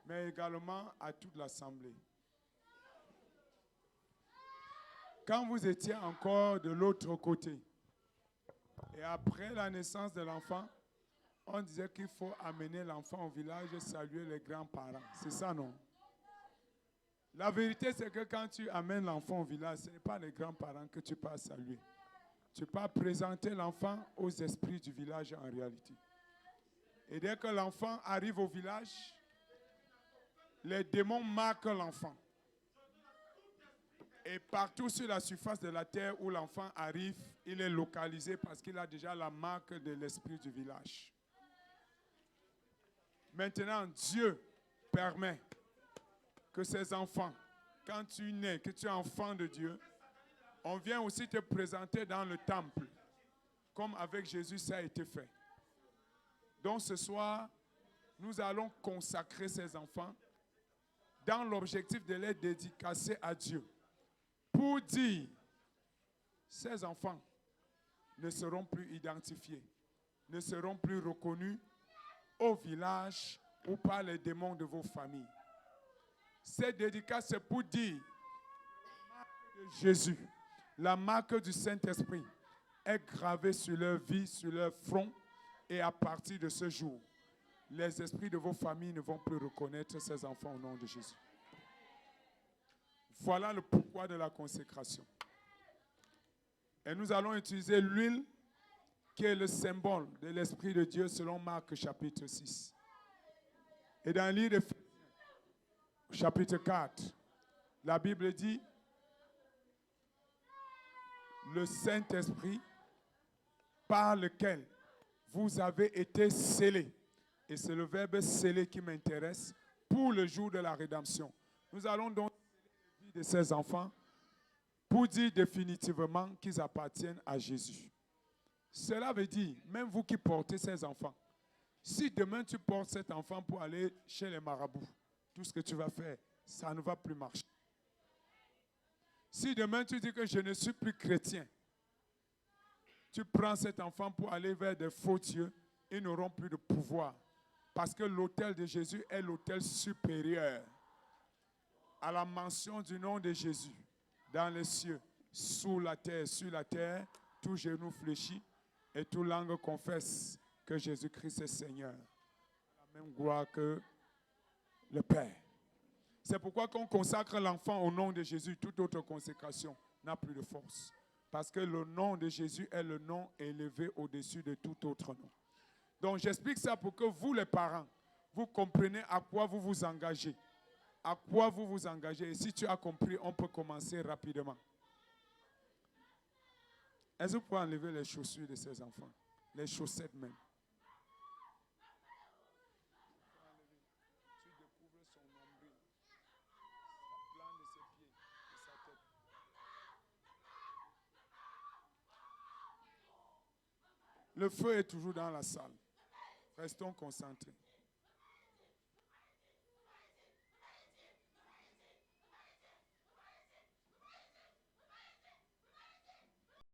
mais également à toute l'Assemblée. Quand vous étiez encore de l'autre côté, et après la naissance de l'enfant, on disait qu'il faut amener l'enfant au village et saluer les grands-parents. C'est ça, non? La vérité, c'est que quand tu amènes l'enfant au village, ce n'est pas les grands-parents que tu peux saluer. Tu peux présenter l'enfant aux esprits du village en réalité. Et dès que l'enfant arrive au village, les démons marquent l'enfant. Et partout sur la surface de la terre où l'enfant arrive, il est localisé parce qu'il a déjà la marque de l'esprit du village. Maintenant, Dieu permet que ces enfants, quand tu nais, que tu es enfant de Dieu, on vient aussi te présenter dans le temple, comme avec Jésus ça a été fait. Donc ce soir, nous allons consacrer ces enfants dans l'objectif de les dédicacer à Dieu. Pour dire, ces enfants ne seront plus identifiés, ne seront plus reconnus au village ou par les démons de vos familles. Cette dédicace, c'est pour dire, la marque de Jésus, la marque du Saint-Esprit est gravée sur leur vie, sur leur front, et à partir de ce jour, les esprits de vos familles ne vont plus reconnaître ces enfants au nom de Jésus. Voilà le pourquoi de la consécration. Et nous allons utiliser l'huile qui est le symbole de l'Esprit de Dieu selon Marc chapitre 6. Et dans le livre d'Éphésiens, chapitre 4, la Bible dit le Saint-Esprit par lequel vous avez été scellés. Et c'est le verbe sceller qui m'intéresse pour le jour de la rédemption. Nous allons donc sceller la vie de ces enfants pour dire définitivement qu'ils appartiennent à Jésus. Cela veut dire, même vous qui portez ces enfants, si demain tu portes cet enfant pour aller chez les marabouts, tout ce que tu vas faire, ça ne va plus marcher. Si demain tu dis que je ne suis plus chrétien, tu prends cet enfant pour aller vers des faux dieux, ils n'auront plus de pouvoir. Parce que l'autel de Jésus est l'autel supérieur à la mention du nom de Jésus. Dans les cieux, sous la terre, sur la terre, tout genou fléchit et toute langue confesse que Jésus-Christ est Seigneur. La même gloire que le Père. C'est pourquoi qu'on consacre l'enfant au nom de Jésus, toute autre consécration n'a plus de force. Parce que le nom de Jésus est le nom élevé au-dessus de tout autre nom. Donc j'explique ça pour que vous les parents, vous compreniez à quoi vous vous engagez. À quoi vous vous engagez. Et si tu as compris, on peut commencer rapidement. Est-ce que vous pouvez enlever les chaussures de ces enfants? Les chaussettes même. Tu découvres son nombril, la plante de ses pieds et sa tête. Le feu est toujours dans la salle. Restons concentrés.